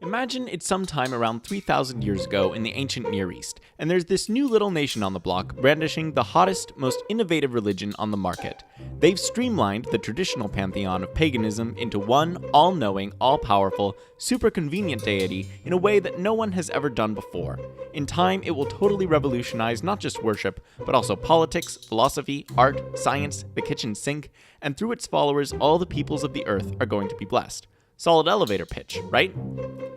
Imagine it's sometime around 3,000 years ago in the ancient Near East, and there's this new little nation on the block brandishing the hottest, most innovative religion on the market. They've streamlined the traditional pantheon of paganism into one all-knowing, all-powerful, super convenient deity in a way that no one has ever done before. In time, it will totally revolutionize not just worship, but also politics, philosophy, art, science, the kitchen sink, and through its followers, all the peoples of the earth are going to be blessed. Solid elevator pitch, right?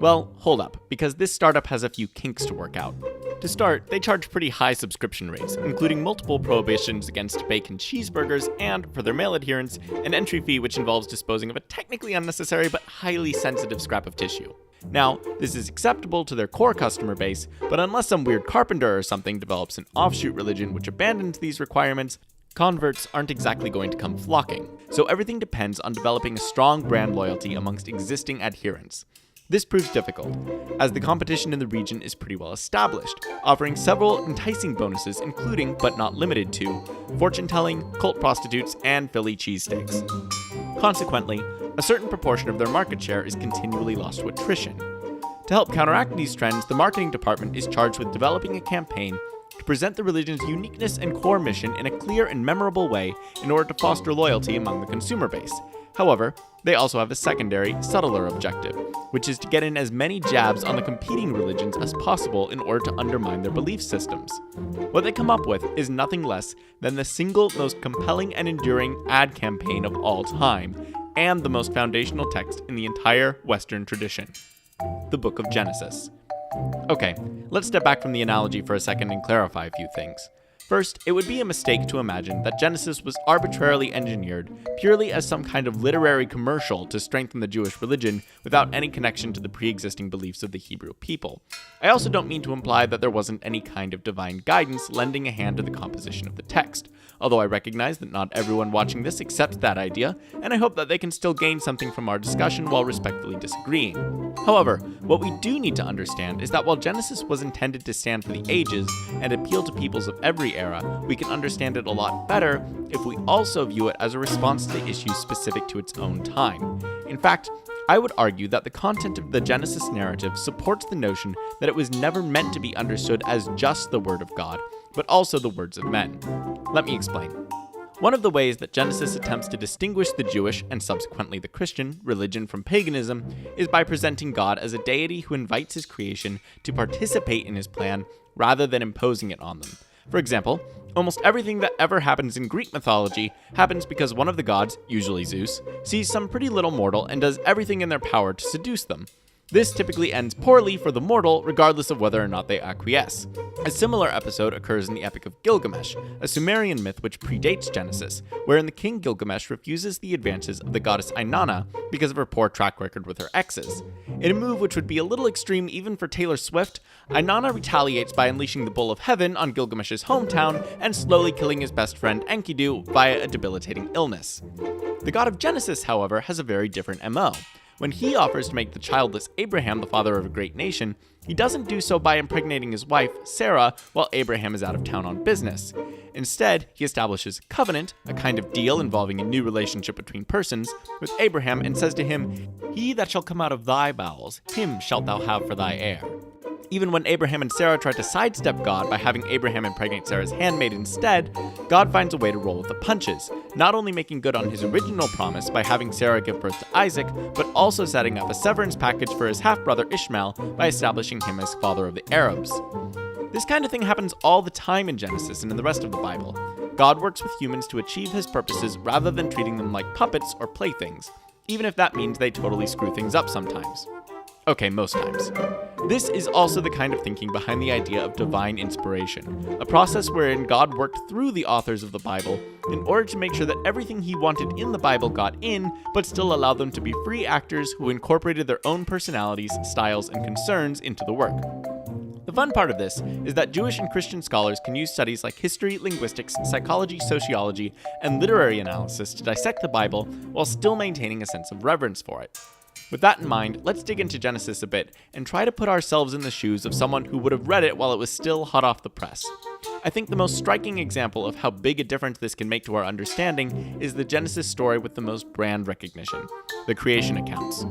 Well, hold up, because this startup has a few kinks to work out. To start, they charge pretty high subscription rates, including multiple prohibitions against bacon cheeseburgers and, for their male adherents, an entry fee which involves disposing of a technically unnecessary but highly sensitive scrap of tissue. Now, this is acceptable to their core customer base, but unless some weird carpenter or something develops an offshoot religion which abandons these requirements, converts aren't exactly going to come flocking, so everything depends on developing a strong brand loyalty amongst existing adherents. This proves difficult, as the competition in the region is pretty well established, offering several enticing bonuses including, but not limited to, fortune-telling, cult prostitutes, and Philly cheesesteaks. Consequently, a certain proportion of their market share is continually lost to attrition. To help counteract these trends, the marketing department is charged with developing a campaign to present the religion's uniqueness and core mission in a clear and memorable way in order to foster loyalty among the consumer base. However, they also have a secondary, subtler objective, which is to get in as many jabs on the competing religions as possible in order to undermine their belief systems. What they come up with is nothing less than the single most compelling and enduring ad campaign of all time, and the most foundational text in the entire Western tradition: the Book of Genesis. Okay, let's step back from the analogy for a second and clarify a few things. First, it would be a mistake to imagine that Genesis was arbitrarily engineered purely as some kind of literary commercial to strengthen the Jewish religion without any connection to the pre-existing beliefs of the Hebrew people. I also don't mean to imply that there wasn't any kind of divine guidance lending a hand to the composition of the text, although I recognize that not everyone watching this accepts that idea, and I hope that they can still gain something from our discussion while respectfully disagreeing. However, what we do need to understand is that while Genesis was intended to stand for the ages and appeal to peoples of every era, we can understand it a lot better if we also view it as a response to the issues specific to its own time. In fact, I would argue that the content of the Genesis narrative supports the notion that it was never meant to be understood as just the Word of God, but also the words of men. Let me explain. One of the ways that Genesis attempts to distinguish the Jewish, and subsequently the Christian, religion from paganism is by presenting God as a deity who invites his creation to participate in his plan rather than imposing it on them. For example, almost everything that ever happens in Greek mythology happens because one of the gods, usually Zeus, sees some pretty little mortal and does everything in their power to seduce them. This typically ends poorly for the mortal, regardless of whether or not they acquiesce. A similar episode occurs in the Epic of Gilgamesh, a Sumerian myth which predates Genesis, wherein the king Gilgamesh refuses the advances of the goddess Inanna because of her poor track record with her exes. In a move which would be a little extreme even for Taylor Swift, Inanna retaliates by unleashing the Bull of Heaven on Gilgamesh's hometown and slowly killing his best friend Enkidu via a debilitating illness. The god of Genesis, however, has a very different MO. When he offers to make the childless Abraham the father of a great nation, he doesn't do so by impregnating his wife, Sarah, while Abraham is out of town on business. Instead, he establishes a covenant, a kind of deal involving a new relationship between persons, with Abraham and says to him, "He that shall come out of thy bowels, him shalt thou have for thy heir." Even when Abraham and Sarah try to sidestep God by having Abraham impregnate Sarah's handmaid instead, God finds a way to roll with the punches, not only making good on his original promise by having Sarah give birth to Isaac, but also setting up a severance package for his half-brother Ishmael by establishing him as father of the Arabs. This kind of thing happens all the time in Genesis and in the rest of the Bible. God works with humans to achieve his purposes rather than treating them like puppets or playthings, even if that means they totally screw things up sometimes. Okay, most times. This is also the kind of thinking behind the idea of divine inspiration, a process wherein God worked through the authors of the Bible in order to make sure that everything he wanted in the Bible got in, but still allowed them to be free actors who incorporated their own personalities, styles, and concerns into the work. The fun part of this is that Jewish and Christian scholars can use studies like history, linguistics, psychology, sociology, and literary analysis to dissect the Bible while still maintaining a sense of reverence for it. With that in mind, let's dig into Genesis a bit and try to put ourselves in the shoes of someone who would have read it while it was still hot off the press. I think the most striking example of how big a difference this can make to our understanding is the Genesis story with the most brand recognition, the creation accounts.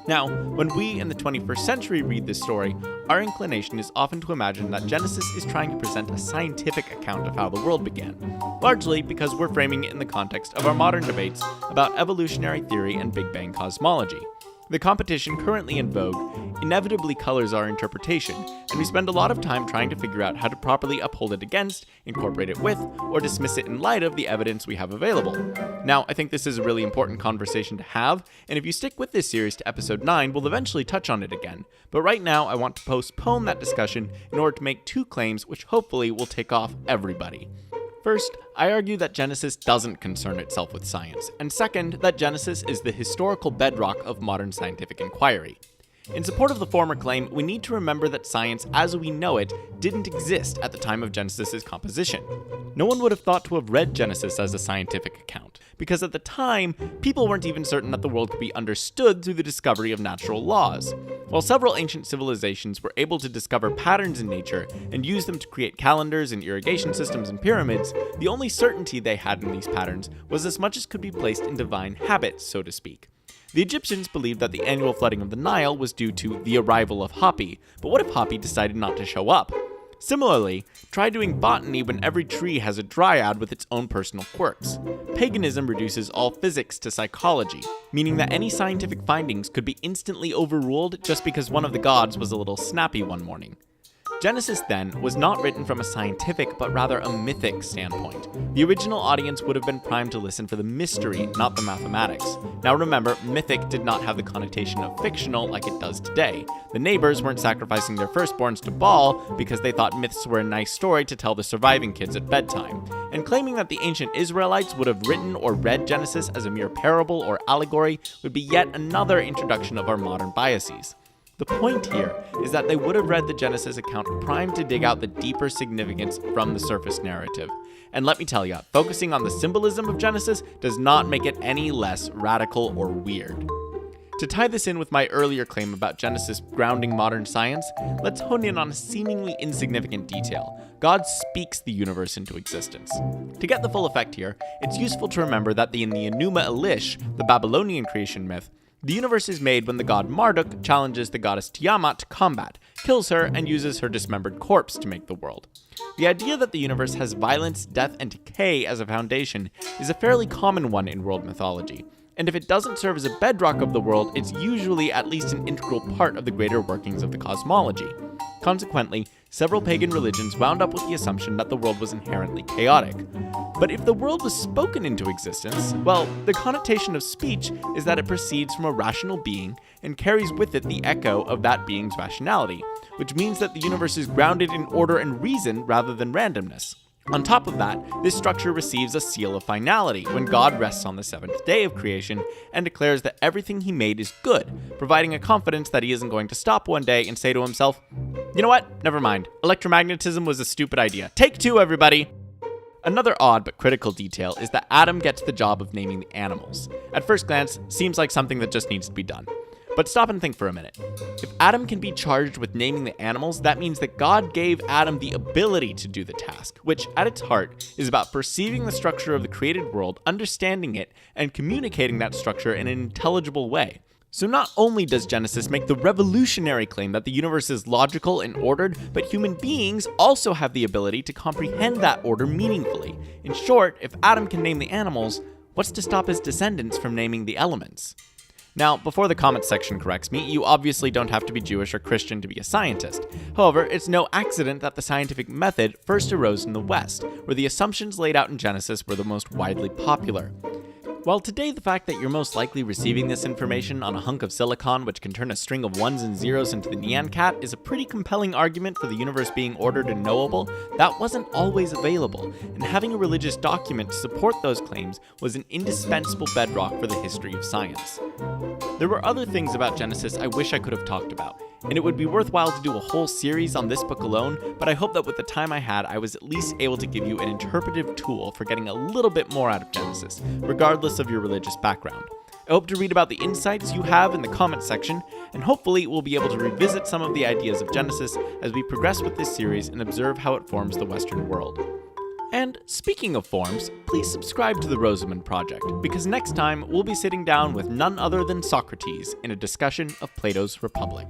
Now, when we in the 21st century read this story, our inclination is often to imagine that Genesis is trying to present a scientific account of how the world began, largely because we're framing it in the context of our modern debates about evolutionary theory and Big Bang cosmology. The competition currently in vogue inevitably colors our interpretation, and we spend a lot of time trying to figure out how to properly uphold it against, incorporate it with, or dismiss it in light of the evidence we have available. Now, I think this is a really important conversation to have, and if you stick with this series to episode 9, we'll eventually touch on it again. But right now, I want to postpone that discussion in order to make 2 claims which hopefully will tick off everybody. First, I argue that Genesis doesn't concern itself with science, and second, that Genesis is the historical bedrock of modern scientific inquiry. In support of the former claim, we need to remember that science as we know it didn't exist at the time of Genesis' composition. No one would have thought to have read Genesis as a scientific account, because at the time, people weren't even certain that the world could be understood through the discovery of natural laws. While several ancient civilizations were able to discover patterns in nature and use them to create calendars and irrigation systems and pyramids, the only certainty they had in these patterns was as much as could be placed in divine habit, so to speak. The Egyptians believed that the annual flooding of the Nile was due to the arrival of Hapi, but what if Hapi decided not to show up? Similarly, try doing botany when every tree has a dryad with its own personal quirks. Paganism reduces all physics to psychology, meaning that any scientific findings could be instantly overruled just because one of the gods was a little snappy one morning. Genesis, then, was not written from a scientific but rather a mythic standpoint. The original audience would have been primed to listen for the mystery, not the mathematics. Now remember, mythic did not have the connotation of fictional like it does today. The neighbors weren't sacrificing their firstborns to Baal because they thought myths were a nice story to tell the surviving kids at bedtime. And claiming that the ancient Israelites would have written or read Genesis as a mere parable or allegory would be yet another introduction of our modern biases. The point here is that they would have read the Genesis account primed to dig out the deeper significance from the surface narrative. And let me tell you, focusing on the symbolism of Genesis does not make it any less radical or weird. To tie this in with my earlier claim about Genesis grounding modern science, let's hone in on a seemingly insignificant detail. God speaks the universe into existence. To get the full effect here, it's useful to remember that in the Enuma Elish, the Babylonian creation myth, the universe is made when the god Marduk challenges the goddess Tiamat to combat, kills her, and uses her dismembered corpse to make the world. The idea that the universe has violence, death, and decay as a foundation is a fairly common one in world mythology, and if it doesn't serve as a bedrock of the world, it's usually at least an integral part of the greater workings of the cosmology. Consequently, several pagan religions wound up with the assumption that the world was inherently chaotic. But if the world was spoken into existence, well, the connotation of speech is that it proceeds from a rational being and carries with it the echo of that being's rationality, which means that the universe is grounded in order and reason rather than randomness. On top of that, this structure receives a seal of finality when God rests on the 7th day of creation and declares that everything he made is good, providing a confidence that he isn't going to stop one day and say to himself, "You know what? Never mind. Electromagnetism was a stupid idea. Take 2, everybody!" Another odd but critical detail is that Adam gets the job of naming the animals. At first glance, seems like something that just needs to be done. But stop and think for a minute. If Adam can be charged with naming the animals, that means that God gave Adam the ability to do the task, which at its heart is about perceiving the structure of the created world, understanding it, and communicating that structure in an intelligible way. So not only does Genesis make the revolutionary claim that the universe is logical and ordered, but human beings also have the ability to comprehend that order meaningfully. In short, if Adam can name the animals, what's to stop his descendants from naming the elements? Now, before the comments section corrects me, you obviously don't have to be Jewish or Christian to be a scientist. However, it's no accident that the scientific method first arose in the West, where the assumptions laid out in Genesis were the most widely popular. While today the fact that you're most likely receiving this information on a hunk of silicon which can turn a string of ones and zeros into the Nyan Cat is a pretty compelling argument for the universe being ordered and knowable, that wasn't always available, and having a religious document to support those claims was an indispensable bedrock for the history of science. There were other things about Genesis I wish I could have talked about, and it would be worthwhile to do a whole series on this book alone, but I hope that with the time I had, I was at least able to give you an interpretive tool for getting a little bit more out of Genesis, regardless of your religious background. I hope to read about the insights you have in the comments section, and hopefully we'll be able to revisit some of the ideas of Genesis as we progress with this series and observe how it forms the Western world. And speaking of forms, please subscribe to the Rosamund Project, because next time we'll be sitting down with none other than Socrates in a discussion of Plato's Republic.